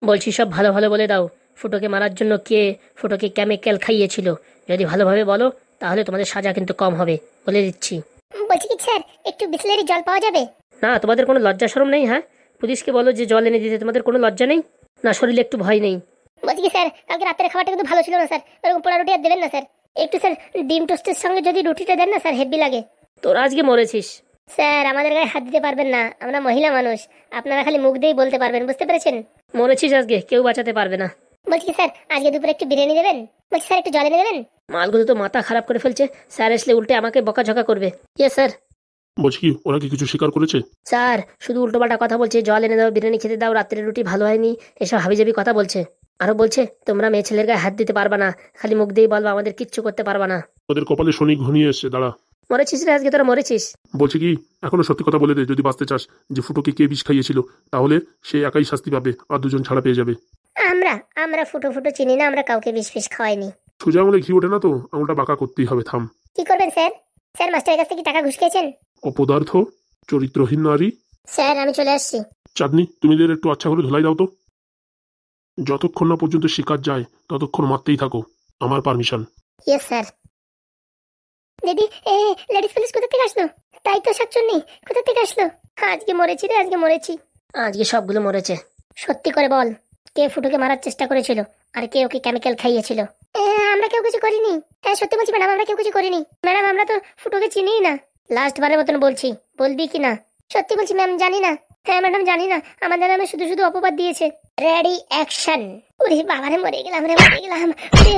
বলছি সব ভালো ভালো বলে দাও। ফুটোকে মারার জন্য কে ফুটোকে কেমিক্যাল খাইয়েছিল? যদি ভালোভাবে বলো তাহলে তোমাদের সাজা কিন্তু কম হবে, বলে দিচ্ছি। বলছি কি স্যার, একটু বিসলেরি জল পাওয়া যাবে? না, তোমাদের কোনো লজ্জা শরম নেই? হ্যাঁ, পুলিশকে বলো যে জল এনে দিতে। তোমাদের কোনো লজ্জা নেই? না শরীরে একটু ভয় নেই? বলছি কি স্যার, কালকে রাতের খাবারটা কিন্তু ভালো ছিল না স্যার, এরকম পোড়া রুটি আর দেবেন না স্যার। একটু স্যার ডিম টোস্টের সঙ্গে যদি রুটিটা দেন না স্যার, হেভি লাগে। তোরা আজকে মরেছিস। স্যার আমাদের গায়ে হাত দিতে পারবেন না, আমরা মহিলা মানুষ, আপনারা খালি মুখ দিয়েই বলতে পারবেন, বুঝতে পেরেছেন? মরেছিস আজকে, কেউ বাঁচাতে পারবে না। বলছি কি স্যার, আজকে দুপুরে একটু বিরিয়ানি দেবেন? বলছি স্যার একটু জল এনে দেবেন। মালগুলো তো মাথা খারাপ করে ফেলছে, স্যার আসলে উল্টে আমাকে বকাঝকা করবে। ইয়ে স্যার। বলছি কি, ওরা কি কিছু স্বীকার করেছে? স্যার শুধু উল্টোপাল্টা কথা বলছে, জল এনে দাও, বিরিয়ানি খেতে দাও, রাত্রের রুটি ভালো হয়নি, এসব হাবিজাবি কথা বলছে। আরো বলছে তোমরা মেয়ে ছেলের গায়ে হাত দিতে পারবা না, খালি মুখ দিয়েই বলবা, আমাদের কিচ্ছু করতে পারবা না। ওদের কপালে শনি ঘনিয়ে এসছে, দাঁড়া। মরেছিস রে আজকে, তোরা মরেছিস। বলছি কি, এখনো সত্যি কথা বলে দে, যদি বাঁচতে চাস, যে ফুটোকে কে বিষ খাইয়েছিল, তাহলে সে একাই শাস্তি পাবে আর দুজন ছাড়া পেয়ে যাবে। আমরা আমরা ফুটো ফুটো চিনি না, আমরা কাউকে বিষ ফিস খাওয়াইনি। সোজা আঙুলে ঘি ওঠে না তো, আঙুলটা বাঁকা করতেই হবে। থাম। কি করবেন স্যার? স্যার মাস্টারের কাছ থেকে কি টাকা ঘুষ খেয়েছেন? অপদার্থ, চরিত্রহীন নারী। স্যার আমি চলে আসছি। চাঁদনি, তুমি এদের একটু আচ্ছা করে ধুলাই দাও তো। যতক্ষণ না পর্যন্ত শিকার যায় ততক্ষণ মারতেই থাকো, আমার পারমিশন। Yes sir. দিদি, লেডিস পুলিশ কোথা থেকে আসলো? তাই তো শাকচুন্নি, কোথা থেকে আসলো? আজকে মরেছি রে, আজকে মরেছি। আজকে সবগুলো মরেছে। সত্যি করে বল, কে ফুটোকে মারার চেষ্টা করেছিল আর কে ওকে কেমিক্যাল খাইয়েছিল? আমরা কেউ কিছু করিনি। হ্যাঁ সত্যি বলছি ম্যাডাম, আমরা কেউ কিছু করিনি ম্যাডাম, আমরা তো ফুটোকে চিনিই না। লাস্ট বারের মতন বলছি, বলবি কি না? সত্যি বলছি ম্যাম, জানি না। হ্যাঁ ম্যাডাম জানি না, আমাদের নামে শুধু শুধু অপবাদ দিয়েছে। Ready action. ওরে বাবারে, মরে গেলাম রে, মরে গেলাম।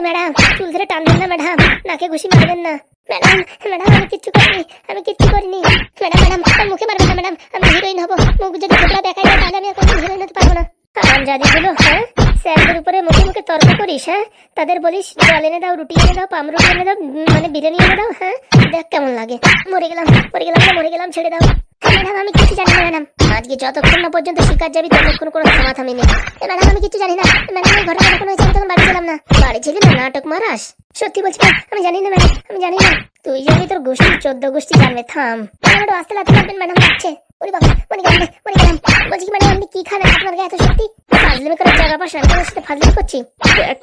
ম্যাডাম চুল ধরে টানবেন না ম্যাডাম, নাকে ঘুষি মারবেন না ম্যাডাম। ম্যাডাম আমি কিচ্ছু করিনি, আমি কিচ্ছু করিনি ম্যাডাম। ম্যাডাম আমার মুখে মারবেন না ম্যাডাম, আমি হিরোইন হবো। মুখ যদি ফোকলা দেখাই যায় তাহলে আমি আর কোনো হিরোইন হতে পারবো না। জাদিগুলো, হ্যাঁ স্যারদের উপরে মুখে মুখে তর্ক করিস, হ্যাঁ তাদের বলিস জল এনে দাও, রুটি এনে দাও, পামরুটি এনে দাও, মানে বিরিয়ানি এনে দাও। হ্যাঁ দেখ কেমন লাগে। মরে গেলাম, মরে গেলাম, মরে গেলাম, ছেড়ে দাও ম্যাডাম। আমি কিছু জানি না ম্যাডাম, আজকে যতক্ষণ না পর্যন্ত শিকার যাবি ততক্ষণ কোনো থামাথামি নেই ম্যাডাম। আমি কিছু জানি না ম্যাডাম, এই ঘটনা যখন হয়েছে আমি তখন বাড়ি ছিলাম না। বাড়ি ছিলি না, নাটক মারাস? সত্যি বলছি আমি জানি না ম্যাডাম, আমি জানি না। তুই জানবি, তোর গোষ্ঠী 14 গোষ্ঠী জানবে। থাম ম্যাডাম, আসতে লাগতে পারবেন ম্যাডাম, লাগছে। ওরে বাবা, মরে গেলাম, মরে গেলাম। বলছি কি ম্যাডাম, আপনি কি খান আপনার গায়ে এত শক্তি? ফাজলামি করার জায়গা পাস না, তোমার সাথে ফাজলামি করছি।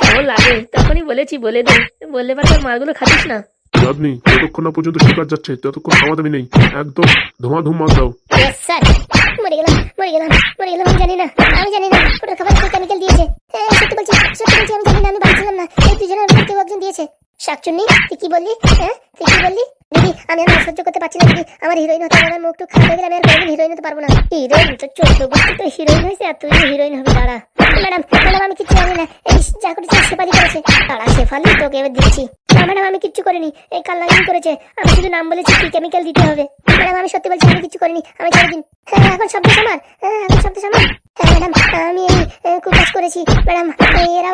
কেমন লাগে তখনই বলেছি, বলে দে, বললে পারে তোর মালগুলো খাতিস না। চাঁদনি, যতক্ষণ না পর্যন্ত শিকার যাচ্ছে ততক্ষণ থামাদামি নেই, একদম ধুমাধুম মার দাও। Yes sir. মরে গেলাম, মরে গেলাম, মরে গেলাম। আমি জানি না, আমি জানি না ওটার খাবার কেমিক্যাল দিয়েছে। সত্যি বলছি, সত্যি বলছি আমি জানি না, আমি বাড়ি ছিলাম না। এই দুজনের মধ্যে কেউ একজন দিয়েছে। শাকচুন্নি তুই কি বললি? হ্যাঁ তুই কি বললি? দিদি আমি আর সহ্য করতে পারছি না দিদি, আমার হিরোইন হতে হবে, আমার মুখ টুক খারাপ হয়ে গেলে আমি আর কোনোদিন হিরোইন হতে পারবো না। হিরোইন তো 14 গোষ্ঠী তো হিরোইন হয়েছে, আর তুই হিরোইন হবি। দাঁড়া ম্যাডাম, ম্যাডাম আমি কিচ্ছু জানি না, এই যা করেছে শেফালি করেছে। দাঁড়া শেফালি, তোকে এবার দিচ্ছি। ম্যাডাম আমি কিচ্ছু করিনি, এই কাল্লাগিন করেছে। আমি শুধু নাম বলেছি কি কেমিক্যাল দিতে হবে। ম্যাডাম আমি সত্যি বলছি, আমি কিছু করিনি, আমি ছেড়ে দিন। হ্যাঁ এখন শব্দ আমার, হ্যাঁ এখন শব্দ আমার। হ্যাঁ ম্যাডাম আমি এই কুকাজ করেছি ম্যাডাম, এরা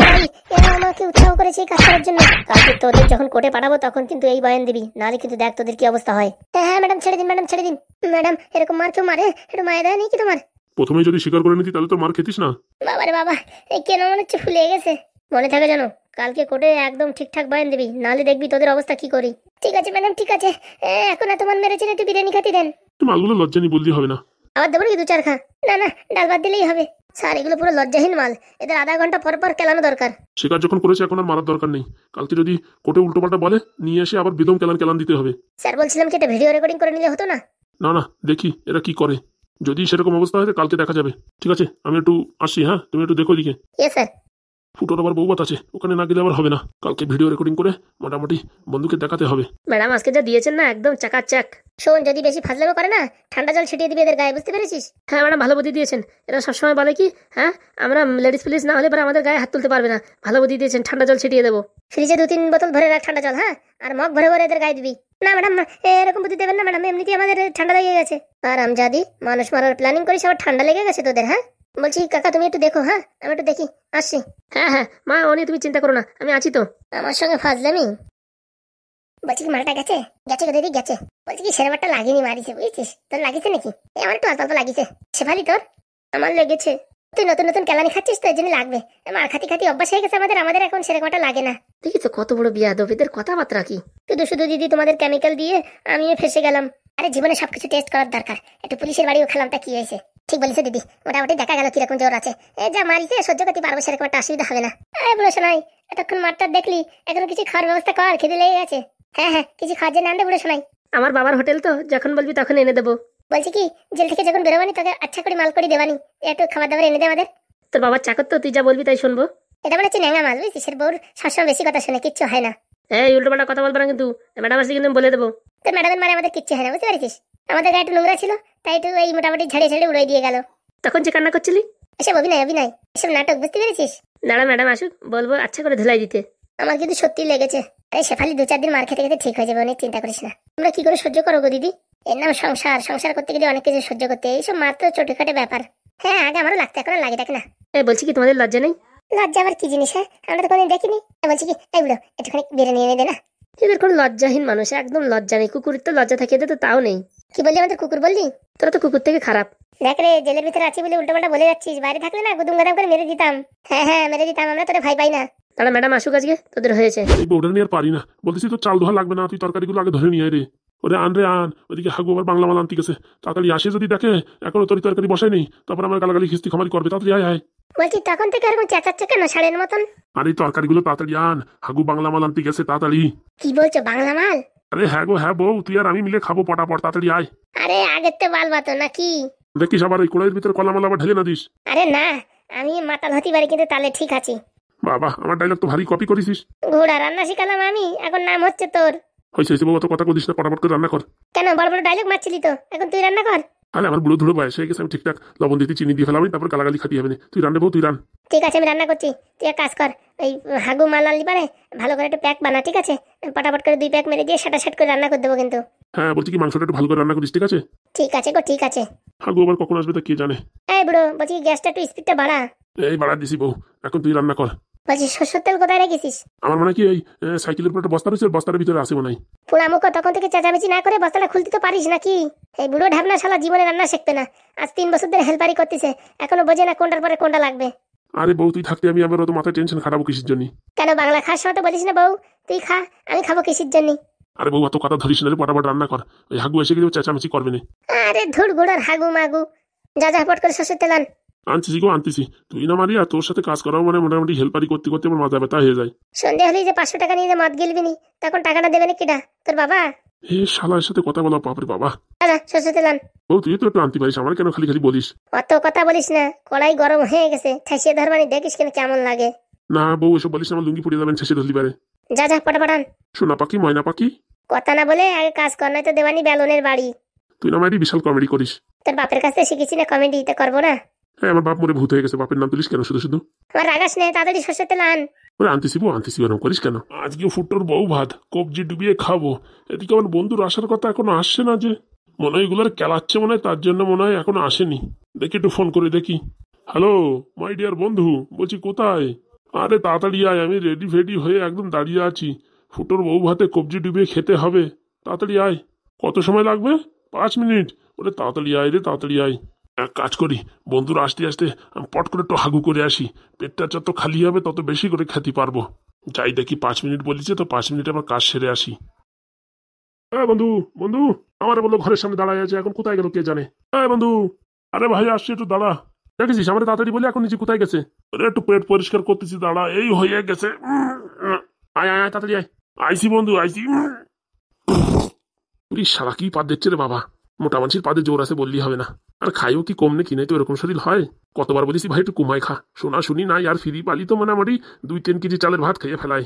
আমাকে উৎসাহ করেছে এই কাজ করার জন্য। কালকে তোদের যখন কোর্টে পাঠাবো তখন কিন্তু এই বয়ান দিবি, নাহলে কিন্তু দেখ তোদের কি অবস্থা হয়। হ্যাঁ হ্যাঁ ম্যাডাম ছেড়ে দিন, ম্যাডাম ছেড়ে দিন। ম্যাডাম এরকম মার কেউ মারে? একটু মায়া দেয় নেই কি তোমার? প্রথমে যদি স্বীকার করে নিতি তাহলে তো মার খেতিস না। বাবারে বাবা, এই কেন মনে হচ্ছে ফুলে গেছে। মনে থাকে জানো, কালকে কোর্টে একদম ঠিকঠাক বয়ান দিবি, নাহলে দেখবি তোদের অবস্থা কি করি। ঠিক আছে ম্যাডাম, ঠিক আছে। এখন এত মন মেরেছেন, একটু বিরিয়ানি খাতি দেন। মালগুলো লজ্জা নিয়ে বললি হবে না। আবার দেবো নাকি 2-4 খা? না না, ডাল ভাত দিলেই হবে। স্যার এগুলো পুরো লজ্জাহীন মাল, এদের আধা ঘন্টা পর পর কেলানো দরকার। শিকার যখন করেছে এখন আর মারার দরকার নেই। কালকে যদি কোর্টে উল্টোপাল্টা বলে, নিয়ে এসে আবার বেদম কেলান দিতে হবে। স্যার বলছিলাম কি এটা ভিডিও রেকর্ডিং করে নিলে হতো না? না না, দেখি এরা কি করে। যদি সেরকম অবস্থা হয় কালকে দেখা যাবে। ঠিক আছে আমি একটু আসছি, হ্যাঁ তুমি একটু দেখো দিকে। Yes sir. ফুটোর আবার বউবাত আছে, ওখানে না গেলে আবার হবে না। কালকে ভিডিও রেকর্ডিং করে মোটামুটি বন্ধুকে দেখাতে হবে। ম্যাডাম আজকে যা দিয়েছেন না, একদম চাকাচাক। শোন, যদি বেশি ফাজলামো করে না, ঠান্ডা জল ছিটিয়ে দিবি এদের গায়ে, বুঝতে পেরেছিস? হ্যাঁ ম্যাডাম, ভালো বুদ্ধি দিয়েছেন। এরা সবসময় বলে কি, হ্যাঁ আমরা লেডিস পুলিশ না হলে পরে আমাদের গায়ে হাত তুলতে পারবে না। ভালো বুদ্ধি দিয়েছেন, ঠান্ডা জল ছিটিয়ে দেবো। ফ্রিজে 2-3 বোতল ভরে রাখ ঠান্ডা জল, হ্যাঁ, আর মগ ভরে ভরে এদের গায়ে দিবি। না ম্যাডাম, এরকম বুদ্ধি দেবেন না ম্যাডাম, এমনিতেই আমাদের ঠান্ডা লেগে গেছে। আর আমজাদি, মানুষ মারার প্ল্যানিং করিস, আবার ঠান্ডা লেগে গেছে তোদের? হ্যাঁ বলছি কাকা তুমি একটু দেখো, হ্যাঁ আমি একটু দেখি, আসছি। হ্যাঁ হ্যাঁ মা, ও নিয়ে তুমি চিন্তা করো না, আমি আছি তো। আমার সঙ্গে ফাজলামি। বলছি কি মালটা গেছে? গেছে গো দিদি, গেছে। বলছি কি সেরবারটা লাগেনি, মারিছে বুঝেছিস? তোর লাগিছে নাকি? আমার একটু অল্প লাগিছে। শেফালি তোর? আমার লেগেছে। তুই নতুন নতুন কেলানি খাচ্ছিস তো, এই জন্য লাগবে। মার খাতি খাতি অভ্যাস হয়ে গেছে আমাদের এখন সেরকমটা লাগে না। দেখি তো কত বড় বিয়াদব, এদের কথাবার্তা কি। শুধু শুধু দিদি তোমাদের কেমিক্যাল দিয়ে আমিও ফেসে গেলাম। আরে জীবনে সবকিছু টেস্ট করার দরকার। একটু পুলিশের বাড়িও খেলাম, তা কি হয়েছে? ঠিক বলেছে দিদি, মোটামুটি দেখা গেল কিরকম জোর আছে। যা মারিছে সহ্য করতে পারবো, সেরকম একটা অসুবিধা হবে না। বুড়ো শোনাই, এতক্ষণ মারটা দেখলি, এখন কিছু খাওয়ার ব্যবস্থা কর, খিদে লেগে গেছে। হ্যাঁ, কিছু খাওয়ার জন্য আনবে বুড়ো শোনাই। আমার বাবার হোটেল তো, যখন বলবি তখন এনে দেবো। বলছি কি, জেল থেকে যখন বেরোবানি তোকে আচ্ছা করে মাল করে দেবানি, একটু খাবার দাবার এনে দে আমাদের। তোর বাবার চাকর তো, তুই যা বলবি তাই শুনবো। এটা মনে হচ্ছে ন্যাঙা মাল, বুঝছিস? এর বউর সবসময় বেশি কথা শুনে, কিচ্ছু হয় না। এই উল্টোপাল্টা কথা বলবো না কিন্তু, ম্যাডাম আসলে কিন্তু আমি বলে দেবো। তোর ম্যাডামের মারে আমাদের কিচ্ছু হয় না, বুঝতে পারছিস? আমাদের গায়ে একটু নোংরা ছিল, তাই একটু এই মোটামুটি ঝাড়িয়ে উড়াই দিয়ে গেল। তখন যে কান্না করছিলি, এসব অভিনয়, এসব নাটক, বুঝতে পেরেছিস? দাঁড়া ম্যাডাম আসুক, বলবো আচ্ছা করে ধুলাই দিতে। আমার কিন্তু সত্যি লেগেছে। আরে শেফালি 2-4 দিন মার খেতে খেতে ঠিক হয়ে যাবে, অনেক চিন্তা করিস না। তোমরা কি করে সহ্য করো গো দিদি? এর নাম সংসার করতে গেলে অনেক কিছু সহ্য করতে, এইসব মার তো ছোটখাটো ব্যাপার। হ্যাঁ, আগে আমারও লাগতো, এখন লাগে দেখ না। এই বলছি কি, তোমাদের লজ্জা নেই? লজ্জা আবার কি জিনিস? হ্যাঁ, আমরা তো কোনোদিন দেখিনি। বলছি কি, এই বুড়ো একটুখানি বিরিয়ানি এনে দে না। এদের কোনো লজ্জাহীন মানুষ, একদম লজ্জা নেই। কুকুরের তো লজ্জা থাকে, এদের তো তাও নেই। কি বললি? আমাদের কুকুর বললি? তোরা তো কুকুর থেকে খারাপ। দেখ রে, জেলের ভিতরে আছি বলে উল্টোপাল্টা বলে যাচ্ছিস, বাইরে থাকলে না গুদুম গাদাম করে মেরে দিতাম। হ্যাঁ, মেরে দিতাম, আমরা তোরে ভাই পাই না। দাঁড়া ম্যাডাম আসুক, আজকে তোদের হয়েছে। এই বউটা নিয়ে আর পারি না, বলতেছি তো চাল ধোয়া লাগবে না, তুই তরকারিগুলো আগে ধরে নিয়ে আয় রে। ওরে আন রে আন, ওদিকে হাগু আবার বাংলা মাল আনতে গেছে। তাড়াতাড়ি আসে, যদি দেখে এখনো তরকারি বসাই নেই, তারপর আমার গালাগালি খিস্তি খামারি করবে। তাড়াতাড়ি আয় আয়। বলছি তখন থেকে এরকম চেঁচাচ্ছে কেন ষাঁড়ের মতন? আর এই তরকারিগুলো তাড়াতাড়ি আন, হাগু বাংলা মাল আনতে গেছে, তাড়াতাড়ি। কি বলছো, বাংলা মাল? আরে হ্যাঁ গো হ্যাঁ বউ, তুই আর আমি মিলে খাবো পটাপট, তাড়াতাড়ি আয়। আরে আগের তো বাল বাতো নাকি? দেখিস আবার এই কড়াইয়ের ভিতরে কলা মাল আবার ঢেলে না দিস। আরে না, আমি মাতাল হতে পারি, কিন্তু তাহলে ঠিক আছে। বাবা, আমার ডায়লগ তো ভারী কপি করেছিস। ঘোড়া রান্না শিখালাম আমি, এখন নাম হচ্ছে তোর। হয়েছে বউ, অত কথা বলিস না, পটাপট করে রান্না কর। কেন, বড় বড় ডায়লগ মারছিলি তো, এখন তুই রান্না কর। আরে আমার বুড়ো ধুড়ো বয়স হয়ে গেছে, আমি ঠিকঠাক লবণ দিতে চিনি দিয়ে ফেলাম, তারপর গালাগালি খাটি হবে না। তুই রান্না বউ, তুই রান। ঠিক আছে, আমি রান্না করছি, তুই এক কাজ কর, ওই হাগু মাল আনলি পারে, ভালো করে একটু প্যাক বানা, ঠিক আছে? পটাপট করে 2 প্যাক মেরে দিয়ে সাট করে রান্না করে দেবো কিন্তু। হ্যাঁ বলছি কি, মাংসটা একটু ভালো করে রান্না করিস, ঠিক আছে? ঠিক আছে গো, ঠিক আছে। হাগু আবার কখন আসবে তা কে জানে। এই বুড়ো, বলছি গ্যাসটা একটু স্পিডটা বাড়া। এই বাড়া দিছি বউ, এখন তুই রান্না কর। বলছি সরষের তেল কোথায় রেখেছিস? আমার মনে হয় কি, এই সাইকেলের উপর একটা বস্তা রয়েছে, বস্তার ভিতরে আসে মনে হয়। পোড়ামুখো, তখন থেকে চেঁচামেচি না করে বস্তাটা খুলতে তো পারিস নাকি? এই বুড়ো ঢাবনা শালা জীবনে রান্না শিখবে না, আজ 3 বছর ধরে হেল্পারি করতেছে, এখনো বোঝে না কোনটার পরে কোনটা লাগবে। আরে বউ, তুই থাকতে আমি আবার অত মাথায় টেনশন খাটাবো কিসের জন্য? কেন, বাংলা খাওয়ার সময় তো বলিস না বউ, তুই খা, আমি খাবো কিসের জন্য? আরে বউ, অত কথা ধরিস না রে, পটাপট রান্না কর। ওই হাগু এসে গেলে চেঁচামেচি করবে না। আরে ধুর গুড়ার হাগু মাগু, যা পট করে সরষের তেল আন। আনতেছি গো আনতেছি, তুই না মারি, আর তোর সাথে কাজ করাও মানে মোটামুটি হেল্পারি করতে করতে আমার মাথা ব্যথা হয়ে যায়। সন্ধ্যে হলেই যে 500 টাকা নিয়ে যে মদ গিলবি নি, তখন টাকাটা দেবে না কিডা? তোর বাবা? হে শালার সাথে কথা বলা, বাপরে বাবা। দাদা সরষের তেল আন। বউ, তুই তো একটু আনতে পারিস, আমার কেন খালি খালি বলিস? অত কথা বলিস না, কড়াই গরম হয়ে গেছে, ঠাইসিয়ে ধরবানি, দেখিস কেন কেমন লাগে। না বউ, এসব বলিস না, আমার লুঙ্গি পুড়িয়ে যাবেন শেষে ধরলি পারে। যা পটাপট আন। সোনা পাখি, ময়না পাখি। কথা না বলে আগে কাজ কর, নয়তো দেবানি বেলনের বাড়ি। তুই না মারি বিশাল কমেডি করিস। তোর বাপের কাছ থেকে শিখেছি না কমেডি, তা করবো না? হ্যাঁ, আমার বাপ মরে ভূত হয়ে গেছে, বাপের নাম তুলিস কেন শুধু শুধু? আমার রাগাস নেই, তাড়াতাড়ি সরষের তেল আন। ওরে আনতেছি বউ, আনতেছি, ওরকম করিস কেন? আজকে ফুটোর বউ ভাত কবজি ডুবিয়ে খাবো। এদিকে আমার বন্ধুর আসার কথা এখনো আসছে না যে, মনে হয় এগুলোর কেলাচ্ছে, মনে হয় তার জন্য মনে হয় এখনো আসেনি। দেখি একটু ফোন করে দেখি। হ্যালো মাই ডিয়ার বন্ধু, বলছি কোথায়? আরে তাড়াতাড়ি আয়, আমি রেডি ফেডি হয়ে একদম দাঁড়িয়ে আছি। ফুটোর বউ ভাতে কবজি ডুবিয়ে খেতে হবে, তাড়াতাড়ি আয়। কত সময় লাগবে? 5 মিনিট? ওরে তাড়াতাড়ি আয় রে, তাড়াতাড়ি আয়। এক কাজ করি, বন্ধুরা আসতে আসতে আমি পট করে একটু হাগু করে আসি, পেটটা যত খালি হবে তত বেশি করে খেতে পারবো। যাই দেখি, 5 মিনিট বলেছে তো, 5 মিনিটে আমার কাজ সেরে আসি। হ্যাঁ বন্ধু, বন্ধু আমার বললো ঘরের সামনে দাঁড়ায় আছে, এখন কোথায় গেল কে জানে। হ্যাঁ বন্ধু, আরে ভাই আসছি, একটু দাঁড়া। দেখেছিস আমার তাড়াতাড়ি বলে এখন নিচে কোথায় গেছে? ওরে একটু পেট পরিষ্কার করতেছি, দাঁড়া, এই হয়ে গেছে। আয় আয় আয়, তাড়াতাড়ি আয়। আইসি বন্ধু, আইসি। সারা কি পা দিচ্ছে রে বাবা, মোটা মানুষের পাদে জোর আছে বললি হবে না। আর খাইও কি কম নে, কিনে তো এরকম শরীর হয়। কতবার বলেছি ভাই একটু কুমায় খা, শোনা শুনি নাই, আর ফিরি পালি তো মোটামুটি 2-3 কেজি চালের ভাত খাইয়ে ফেলায়।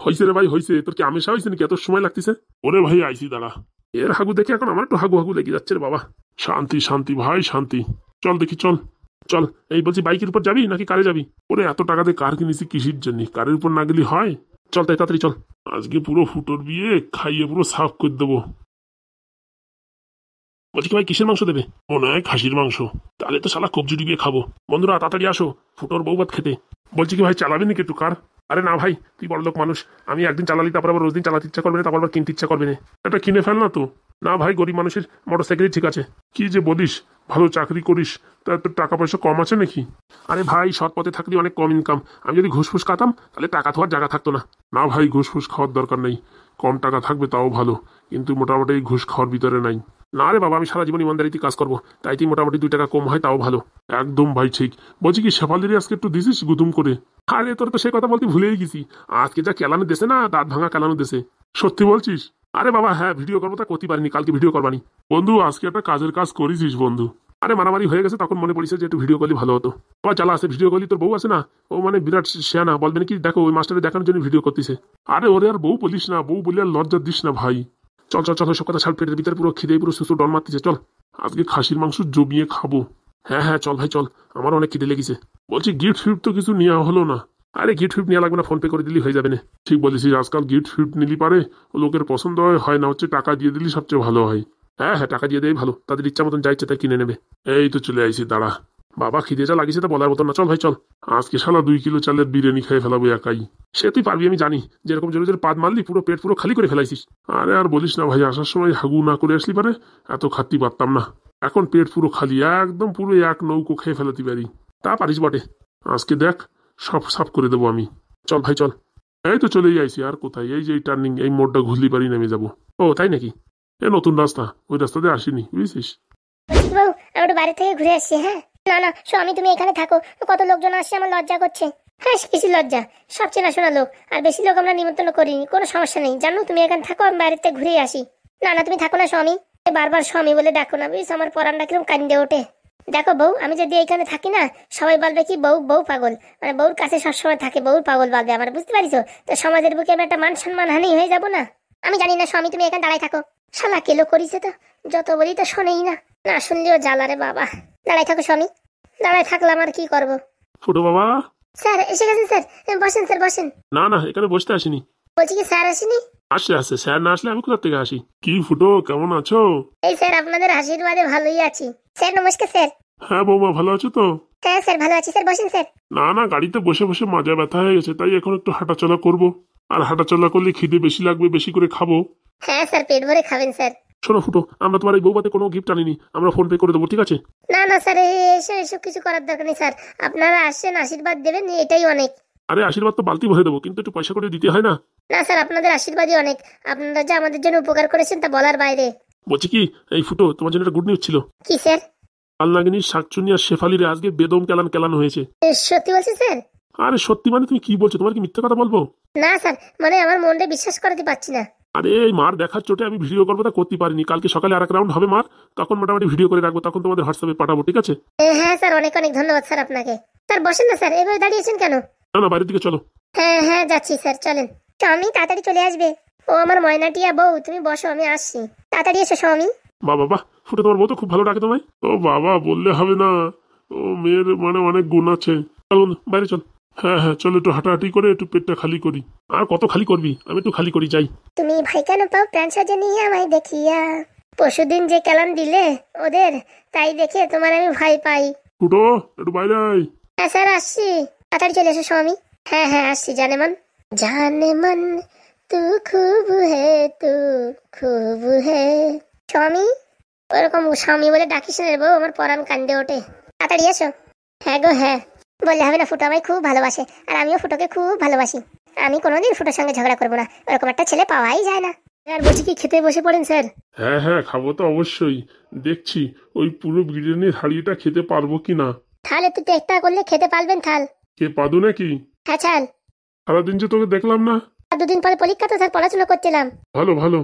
হয়েছে রে ভাই, হয়েছে। তোর কি আমেশা হয়েছে নাকি, এত সময় লাগতেছে? ওরে ভাই আইসি, দাঁড়া। এর হাগু দেখে এখন আমার একটু হাগু হাগু লেগে যাচ্ছে রে বাবা। শান্তি শান্তি ভাই শান্তি। চল দেখি, চল চল। এই বলছি, বাইকের উপর যাবি নাকি কারে যাবি? ওরে এত টাকা দিয়ে কার কিনেছি কিসের জন্য, কারের উপর না গেলি হয়? চল তাই, তাড়াতাড়ি চল। আজকে পুরো ফুটোর বিয়ে খাইয়ে পুরো সাফ করে দেবো। বলছি কি ভাই, কিসের মাংস দেবে? মনে হয় খাসির মাংস। তাহলে তো শালা কবজি ডুবিয়ে খাবো। বন্ধুরা তাড়াতাড়ি আসো ফুটোর বউ ভাত খেতে। বলছি কি ভাই, চালাবি নাকি একটু কার? আরে না ভাই, তুই বড়লোক মানুষ, আমি একদিন চালালি তারপর আবার রোজ দিন চালাতে ইচ্ছা করবে না, তারপর আবার কিনতে ইচ্ছা করবে না। এটা কিনে ফেল না তো। না ভাই, গরিব মানুষের মোটরসাইকেলই ঠিক আছে। কি যে বলিস, ভালো চাকরি করিস, তা তোর টাকা পয়সা কম আছে নাকি? আরে ভাই, সৎ পথে থাকলে অনেক কম ইনকাম। আমি যদি ঘুষ ফুস খাতাম তাহলে টাকা থাকার জায়গা থাকতো না। না ভাই, ঘুষ ফুস খাওয়ার দরকার নেই, কম টাকা থাকবে তাও ভালো, কিন্তু মোটামুটি ঘুষ খাওয়ার ভিতরে নাই। না রে বাবা, আমি সারা জীবন ইমানদারিতে কাজ করবো, তাইতেই মোটামুটি 2 টাকা কম হয় তাও ভালো। একদম ভাই ঠিক বলছি। কি শেফালির আজকে একটু দিছিস গুদুম করে? আরে তোর তো সে কথা বলতে ভুলেই গেছি। আজকে যা কেলানো দেশে না, দাঁত ভাঙা কেলানো দেশে। সত্যি বলছিস? আরে বাবা হ্যাঁ, ভিডিও করবো তা করতে পারিনি, কালকে ভিডিও করবানি। বন্ধু আজকে একটা কাজের কাজ করেছিস বন্ধু। আরে মারামারি হয়ে গেছে, তখন মনে পড়েছে যে একটু ভিডিও করলে ভালো হতো। আবার জ্বালা আছে, ভিডিও করলি তোর বউ আছে না, ও মানে বিরাট শেয়ানা, বলবে নাকি দেখো ওই মাস্টারে দেখানোর জন্য ভিডিও করতেছে। আরে ওরে আর বউ বলিস না, বউ বলে আর লজ্জা দিস না ভাই। চল চল চল, সব কথা ছাড়, পেটের ভিতরে পুরো খিদে পুরো সুসু ডন মারতেছে। চল আজকে খাসির মাংস জমিয়ে খাবো। হ্যাঁ হ্যাঁ চল ভাই চল, আমার অনেক খিদে লেগেছে। বলছি গিফট ফিফট তো কিছু নেওয়া হলো না। আরে গিফট ফিফট নেওয়া লাগবে না, ফোন পে করে দিলি হয়ে যাবে না। ঠিক বলেছিস, আজকাল গিফট ফিফট নিলি পারে ও লোকের পছন্দ হয় না, হচ্ছে টাকা দিয়ে দিলি সবচেয়ে ভালো হয়। হ্যাঁ হ্যাঁ টাকা দিয়ে দেয় ভালো, তাদের ইচ্ছা মতন যা ইচ্ছে তাই কিনে নেবে। এই তো চলে আইছি, দাঁড়া। বাবা খিদে যা লাগিয়েছে তা বলার মতন না। চল ভাই চল, আজকে শালা 2 কিলো চালের বিরিয়ানি খেয়ে ফেলাবো একাই। সে তুই পারবি আমি জানি, যেরকম জোরে জোরে পাদ মারলি পুরো পেট পুরো খালি করে ফেলাইছিস। আরে আর বলিস না ভাই, আসার সময় হাগু না করে আসলি পারে এত খাতি পারতাম না। এখন পেট পুরো খালি, একদম পুরো এক নৌকো খেয়ে ফেলাতে পারি। তা পারিস বটে, আজকে দেখ সব সাফ করে দেবো আমি। চল ভাই চল। এই তো চলেই আইছি, আর কোথায়? এই যে এই টার্নিং, এই মোড়টা ঘুরলি পারি নেমে যাবো। ও তাই নাকি? এ নতুন রাস্তা, ওই রাস্তা দিয়ে আসিনি বুঝছিস। বলছি কি বাবু, আমি একটু বাড়ি থেকে ঘুরে আসছি। হ্যাঁ না না স্বামী, তুমি এখানে থাকো, কত লোকজন আসছে, আমার লজ্জা করছে। হ্যাঁ কিছু লজ্জা, সব চেনাশোনা লোক, আর বেশি লোক আমরা নিমন্ত্রণ করিনি, কোনো সমস্যা নেই জানো। তুমি এখানে থাকো, আমি বাড়িতে ঘুরে আসি। না না তুমি থাকো না স্বামী, বারবার স্বামী বলে ডাকো না, বুঝছো আমার পরানটা কিরকম কান্দে ওঠে। দেখো বউ, আমি যদি এখানে থাকি না, সবাই বলবে কি বউ বউ পাগল, মানে বউর কাছে সবসময় থাকে, বউর পাগল বলবে আমার, বুঝতে পারিস? তো সমাজের বুকে আমি একটা মান সম্মান হানি হয়ে যাবো না। আমি জানি না স্বামী, তুমি এখানে দাঁড়াই থাকো। শালা কেলো করিছে তো, যত বলি তো শোনেই না, না শুনলেও জ্বালা রে বাবা। দাঁড়াই থাকো স্বামী, দাঁড়াই থাকলাম আর কি করবো। ছোট বাবা। স্যার এসে গেছেন স্যার, বসেন স্যার বসেন। না না, এখানে বসতে আসিনি। বলছি কি স্যার আসেনি? আসছে আসছে, স্যার না আসলে আমি কোথা থেকে আসি? কি ফুটো, কেমন আছো? এই স্যার আপনাদের আশীর্বাদে ভালোই আছি। স্যার নমস্কার স্যার। হ্যাঁ বৌমা, ভালো আছো তো? হ্যাঁ স্যার ভালো আছি স্যার, বসেন স্যার। না না, গাড়িতে বসে বসে মাজা ব্যথা হয়ে গেছে, তাই এখন একটু হাঁটাচলা করব। আর হাঁটাচলা করলে খিদে বেশি লাগবে, বেশি করে খাবো। হ্যাঁ স্যার পেট ভরে খাবেন স্যার। শোনো ফুটো, আমরা তোমার এই বৌবাতে কোনো গিফট আনিনি, আমরা ফোন পে করে দেবো, ঠিক আছে? না না স্যার, এসব কিছু করার দরকার নেই স্যার, আপনারা আসছেন আশীর্বাদ দেবেন এটাই অনেক। আরে আশীর্বাদ তো বালতি ভরে দেবো, কিন্তু একটু পয়সা করে দিতে হয় না? না স্যার আপনাদের আশীর্বাদই অনেক, আপনারা যে আমাদের জন্য উপকার করেছেন তা বলার বাইরে। বলছি কি, এই ফুটো তোমার জন্য একটা গুড নিউজ ছিল। কি স্যার? আলনাগিনী, শাকচুনি আর শেফালিরে আজকে বেদম কেলান কেলান হয়েছে। সত্যি বলছেন স্যার? আরে সত্যি মানে তুমি কি বলছো, তোমার কি মিথ্যে কথা বলবো? না স্যার, মানে আমার মনটা বিশ্বাস করাতে পারছি না। আরে এই মার দেখার চোটে আমি ভিডিও করবো তা করতে পারিনি, কালকে সকালে আর এক রাউন্ড হবে মার, তখন মোটামুটি ভিডিও করে রাখবো, তখন তোমাদের হোয়াটসঅ্যাপে পাঠাবো, ঠিক আছে? হ্যাঁ স্যার অনেক অনেক ধন্যবাদ স্যার আপনাকে। স্যার বসেন না স্যার, এভাবে দাঁড়িয়েছেন কেন? না না, বাইরের দিকে চলো। হ্যাঁ হ্যাঁ যাচ্ছি স্যার, চলেন। স্বামী তাড়াতাড়ি চলে আসবে। ও আমার ময়নাটিয়া বউ, তুমি বসো আমি আসছি, তাড়াতাড়ি এসো স্বামী। বাবা বাহ, ফুটে তোমার বউ তো খুব ভালো ডাকে তোমায়। ও বাবা বললে হবে না, ও মেয়ের মানে অনেক গুণ আছে। চল বন্ধু বাইরে চল। হ্যাঁ হ্যাঁ চল, একটু হাঁটাহাঁটি করে একটু পেটটা খালি করি। আর কত খালি করবি, আমি একটু খালি করি যাই। তুমি ভাই কেন পাও প্রাণ সাজানিয়ে আমায় দেখিয়া, পরশুদিন যে কেলান দিলে ওদের, তাই দেখে তোমার আমি ভয় পাই। ফুটো একটু বাইরে আয়। হ্যাঁ স্যার আসছি, তাড়াতাড়ি চলে এসো স্বামী। হ্যাঁ হ্যাঁ আসছি। জানে মন, জানে মন তু খুব হে, তু খুব হে। স্বামী ওরকম স্বামী বলে ডাকিস না রে বউ, আমার পরাণ কান্দে ওঠে। তাড়াতাড়ি এসো। হ্যাঁ গো হ্যাঁ, বললে হবে না, ফুটো আমায় খুব ভালোবাসে, আর আমিও ফুটোকে খুব ভালোবাসি। আমি কোনোদিন ফুটোর সঙ্গে ঝগড়া করবো না, ওরকম একটা ছেলে পাওয়াই যায় না। আর বলছি কি খেতে বসে পড়েন স্যার? হ্যাঁ হ্যাঁ খাবো তো অবশ্যই, দেখছি ওই পুরো বিরিয়ানির হাড়িটা খেতে পারবো কিনা। তাহলে তুই চেষ্টা করলে খেতে পারবেন থাল। কে পাদু নাকি? হ্যাঁ ছাল। সারাদিন যে তোকে দেখলাম না। আর দুদিন পরে পরীক্ষা তো স্যার, পড়াশোনা করছিলাম। ভালো ভালো।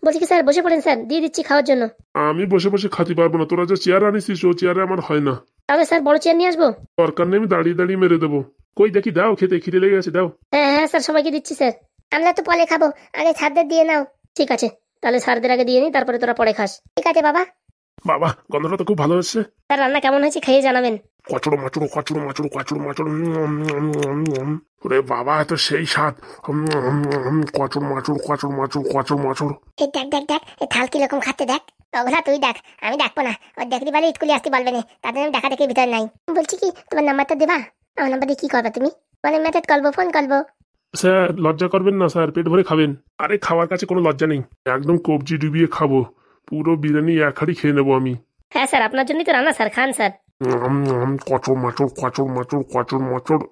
বলছি কি স্যার বসে পড়েন স্যার, দিয়ে দিচ্ছি খাওয়ার জন্য। আমি বসে বসে খাতে পারবো না, তোরা যে চেয়ার আনিসিস ও চেয়ারে আমার হয় না। তবে স্যার বড় চেয়ার নিয়ে আসবো? দরকার নেই, আমি দাঁড়িয়ে দাঁড়িয়ে মেরে দেবো। কই দেখি দাও, খেতে খিদে লেগে গেছে, দাও। হ্যাঁ হ্যাঁ স্যার সবাইকে দিচ্ছি স্যার। আমরা তো পরে খাবো, আগে ছাদদের দিয়ে নাও। ঠিক আছে, তাহলে স্যারদের আগে দিয়ে নিই, তারপরে তোরা পরে খাস। ঠিক আছে বাবা। বাবা গন্ধটা তো খুব ভালো হচ্ছে। স্যার রান্না কেমন হয়েছে খেয়ে জানাবেন। কচড়ো মাচড়ো কচড়ো মাচড়ো কচড়ো মাচড়ো। ওরে বাবা এত সেই স্বাদ। কচড় মাচড় কচড় মাচড় কচড় মাচড়। এই দেখ দেখ দেখ, এই থাল কিরকম খাচ্ছে দেখ। ওগুলা তুই দেখ, আমি দেখবো না। ওর দেখলি বলে স্কুলে আসতে বলবে না, তাদের আমি দেখা দেখি ভিতরে নাই। বলছি কি তোমার নাম্বারটা দেবা? আমার নাম্বার দিয়ে কি করবা তুমি? মানে মেসেজ করবো, ফোন করবো? স্যার লজ্জা করবেন না স্যার, পেট ভরে খাবেন। আরে খাওয়ার কাছে কোনো লজ্জা নেই, একদম কবজি ডুবিয়ে খাবো, পুরো বিরিয়ানি এক হাঁড়ি খেয়ে নেবো আমি। হ্যাঁ স্যার আপনার জন্যই তো রান্না স্যার, খান স্যার। কচড় মাচড় কচড় মাচড় কচড় মাচড়।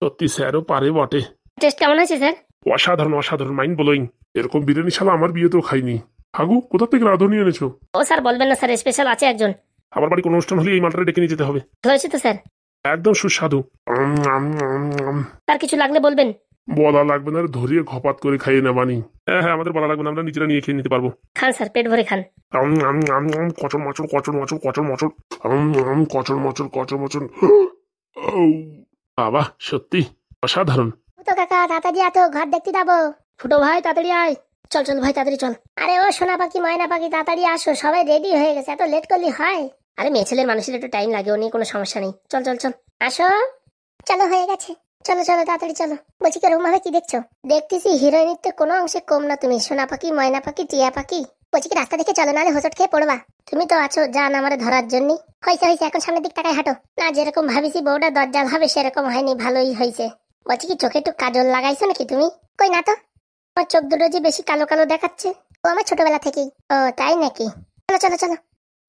সত্যি স্যারও পারে বটে। টেস্ট কেমন হয়েছে স্যার? অসাধারণ অসাধারণ, মাইন্ড ব্লোয়িং। এরকম বিরিয়ানি শালা আমার বিয়েতেও খাইনি। হাগু কোথা থেকে রাঁধুনি এনেছো? ও স্যার বলবেন না স্যার, স্পেশাল আছে একজন। আমার বাড়ি কোনো অনুষ্ঠান হলে এই মালটা ডেকে নিয়ে যেতে হবে। ভালো হয়েছে তো স্যার? একদম সুস্বাদু। তার কিছু লাগলে বলবেন। বলা লাগবে না, ধরিয়ে ঘপাত করে খাইয়ে নেবানি। হ্যাঁ হ্যাঁ, আমাদের বলা লাগবে না, আমরা নিজেরা নিয়ে খেয়ে নিতে পারবো। খান স্যার, পেট ভরে খান। কচর মচর কচর মচর কচর মচর কচর মচর কচর মচর। বাবা সত্যি অসাধারণ। তো কাকা তাড়াতাড়ি আতো, ঘর দেখতে যাবো। ফুটো ভাই তাড়াতাড়ি আয়। চল চল ভাই তাড়াতাড়ি চল। আরে ও সোনা পাখি ময়না পাখি তাড়াতাড়ি আসো, সবাই রেডি হয়ে গেছে, এত লেট করলে হয়? আরে মেয়ে ছেলের মানুষের একটু টাইম লাগে, ও নিয়ে কোনো সমস্যা নেই। চল চল চল। আসো, চলো হয়ে গেছে, চলো চলো তাড়াতাড়ি চলো। বলছি কি রুম ভাবে কি দেখছো? দেখতেছি হিরোইনের তো কোনো অংশে কম না তুমি, সোনা পাখি ময়না পাখি টিয়া পাখি। বলছি কি রাস্তা দেখে চলো, নাহলে হোঁচট খেয়ে পড়বা। তুমি তো আছো জান আমারে ধরার জন্য। হয়েছে হয়েছে, এখন সামনের দিক তাকায় হাঁটো। না যেরকম ভাবিছি বউটা দরজাল হবে সেরকম হয়নি, ভালোই হয়েছে। বলছি কি চোখে একটু কাজল লাগাইছো নাকি তুমি? কই না তো, আমার চোখ দুটো যে বেশি কালো কালো দেখাচ্ছে। ও আমার ছোটবেলা থেকেই। ও তাই নাকি? চলো চলো চলো,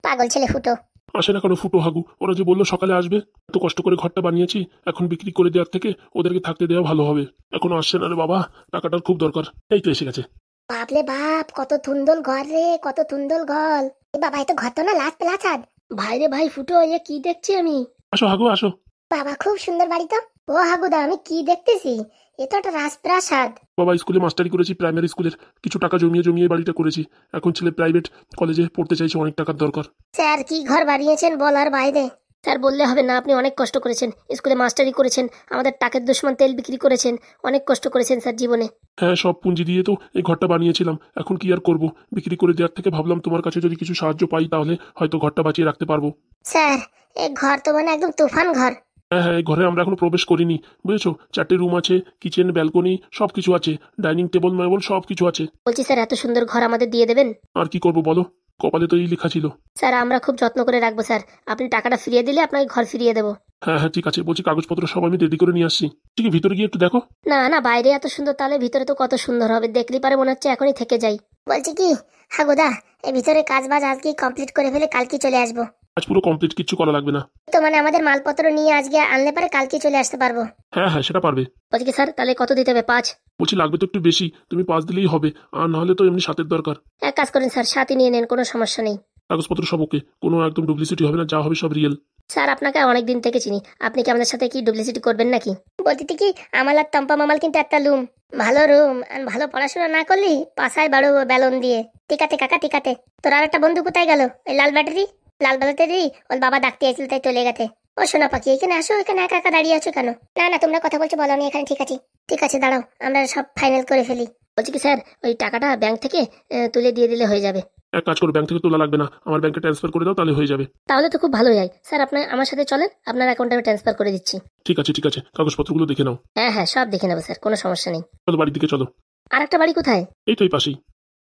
পাগল ছেলে ফুটো। আসে না কেন ফুটো হাগু? ওরা যে বললো সকালে আসবে, এত কষ্ট করে ঘরটা বানিয়েছি, এখন বিক্রি করে দেওয়ার থেকে ওদেরকে থাকতে দেওয়া ভালো হবে। এখনো আসছে না রে বাবা, টাকাটার খুব দরকার। এই তো এসে গেছে। বাপলে বাপ, কত থুন্দল ঘর রে, কত থুন্দল ঘর। এ বাবা, এত ঘর তো না, লাস্ট প্লাছাদ। ভাই রে ভাই ফুটো, এ কি দেখছি আমি? আসো হাগু আসো। বাবা খুব সুন্দর বাড়ি তো। ও হাগুদা, আমি কি দেখতেছি? এ তো একটা রাজপ্রাসাদ। বাবা স্কুলে মাস্টারি করেছি, প্রাইমারি স্কুলের কিছু টাকা জমিয়ে জমিয়ে বাড়িটা করেছি। এখন ছেলে প্রাইভেট কলেজে পড়তে চাইছে, অনেক টাকার দরকার। স্যার কি ঘর বানিয়েছেন বলার বাইরে। স্যার বললে হবে না, আপনি অনেক কষ্ট করেছেন, স্কুলে মাস্টারি করেছেন, আমাদের টাকের দুশ্মন তেল বিক্রি করেছেন, অনেক কষ্ট করেছেন স্যার জীবনে। হ্যাঁ, সব পুঁজি দিয়ে তো এই ঘরটা বানিয়েছিলাম। এখন কি আর করব, বিক্রি করে দেওয়ার থেকে ভাবলাম তোমার কাছে যদি কিছু সাহায্য পাই তাহলে হয়তো ঘরটা বাঁচিয়ে রাখতে পারবো। স্যার এ ঘর তো মানে একদম তুফান ঘর। হ্যাঁ হ্যাঁ, এই ঘরে আমরা এখনো প্রবেশ করিনি, বুঝেছো? 4টে রুম আছে, কিচেন, ব্যালকনি সব কিছু আছে, ডাইনিং টেবিল মেবল সব কিছু আছে। বলছি স্যার এত সুন্দর ঘর আমাদের দিয়ে দেবেন? আর কি করব বলো, কপালে তো এই লেখা ছিল। স্যার আমরা খুব যত্ন করে রাখবো স্যার, আপনি টাকাটা ফিরিয়ে দিলে আপনাকে ঘর ফিরিয়ে দেবো। হ্যাঁ হ্যাঁ ঠিক আছে, বলছি কাগজপত্র সব আমি রেডি করে নিয়ে আসছি। ঠিক আছে, ভিতরে গিয়ে একটু দেখো। না না, বাইরে এত সুন্দর, তাহলে ভিতরে তো কত সুন্দর হবে, দেখলেই পারে মনে হচ্ছে এখনই থেকে যাই। বলছি কি হাগুদা, এই ভিতরে কাজ বাজ আজকে কমপ্লিট করে ফেলে কালকে চলে আসবো। আজ পুরো কমপ্লিট, কিচ্ছু করা লাগবে না। তো মানে আমাদের মালপত্র নিয়ে আজকে আনলে পারে কালকে চলে আসতে পারবো। হ্যাঁ হ্যাঁ সেটা পারবে। বলছি কি স্যার তাহলে কত দিতে হবে? 5? বলছি লাগবে তো একটু বেশি, তুমি 5 দিলেই হবে, আর নাহলে তো এমনি 7-এর দরকার। এক কাজ করেন স্যার, 7ই নিয়ে নেন, কোনো সমস্যা নেই। কাগজপত্র সব ওকে, কোনো একদম ডুপ্লিসিটি হবে না, যা হবে সব রিয়েল। স্যার আপনাকে অনেক দিন থেকে চিনি, আপনি কি আমাদের সাথে কি ডুপ্লিসিটি করবেন নাকি? বলতে কি আমার আর টম্পা মামাল কিন্তু একটা রুম, ভালো রুম, আর ভালো পড়াশোনা না করলি পাশায় বাড়ো বেলুন দিয়ে। টিকাতে কাকা টিকাতে। তোর আর একটা বন্ধু কোথায় গেল? ওই লাল ব্যাটারি ওর বাবা ডাকতে আসছিল তাই চলে গেছে। ও সোনা পাখি এখানে আসো, এখানে একা একা দাঁড়িয়ে আছো কেন? না না, তোমরা কথা বলছো বলো, আমি এখানে ঠিক আছে। ঠিক আছে দাঁড়াও, আমরা সব ফাইনাল করে ফেলি। বলছি কি স্যার ওই টাকাটা ব্যাংক থেকে তুলে দিয়ে দিলে হয়ে যাবে। এক কাজ করো, ব্যাংক থেকে তোলা লাগবে না, আমার ব্যাংকে ট্রান্সফার করে দাও, তাহলে হয়ে যাবে। তাহলে তো খুব ভালোই হয় স্যার, আপনার আমার সাথে চলেন, আপনার অ্যাকাউন্টে আমি ট্রান্সফার করে দিচ্ছি। ঠিক আছে ঠিক আছে, কাগজপত্রগুলো দেখে নাও। হ্যাঁ হ্যাঁ সব দেখে নেবো স্যার, কোনো সমস্যা নেই। চলো বাড়ির দিকে চলো। আর একটা বাড়ি কোথায়? এই তো এই পাশেই,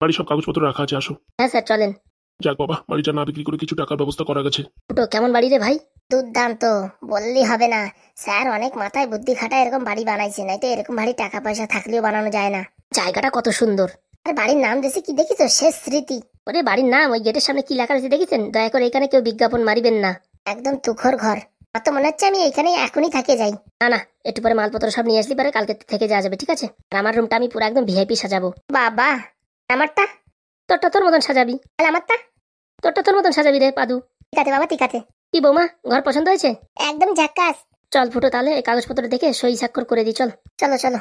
বাড়ি সব কাগজপত্র রাখা আছে, আসো। হ্যাঁ স্যার চলেন। যাক বাবা, বাড়িটা না বিক্রি করে কিছু টাকার ব্যবস্থা করা গেছে। ফুটো কেমন বাড়ি রে ভাই? দুর্দান্ত, বললি হবে না। স্যার অনেক মাথায় বুদ্ধি খাটায় এরকম বাড়ি বানাইছে, নাই তো এরকম বাড়ি টাকা পয়সা থাকলেও বানানো যায় না। জায়গাটা কত সুন্দর। আর বাড়ির নাম দেশে কি দেখিছো? শেষ স্মৃতি। ওরে বাড়ির নাম, ওই গেটের সামনে কি লেখা রয়েছে দেখেছেন? দয়া করে এখানে কেউ বিজ্ঞাপন মারিবেন না। একদম তুখর ঘর। আমার তো মনে হচ্ছে আমি এখানেই এখনই থাকে যাই। না না, একটু পরে মালপত্র সব নিয়ে আসলি পারে কালকে থেকে যাওয়া যাবে, ঠিক আছে? আর আমার রুমটা আমি পুরো একদম ভিআইপি সাজাবো। বাবা, আমারটা? তোরটা তোর মতন সাজাবি। আর আমারটা? তোরটা তোর মতন সাজাবি রে পাদু। ঠিক আছে বাবা, ঠিক আছে। কি বৌমা, ঘর পছন্দ হয়েছে? একদম ঝাক্কাস। চল ফুটো তাহলে এই কাগজপত্র দেখে সই স্বাক্ষর করে দিই, চল। চলো চলো।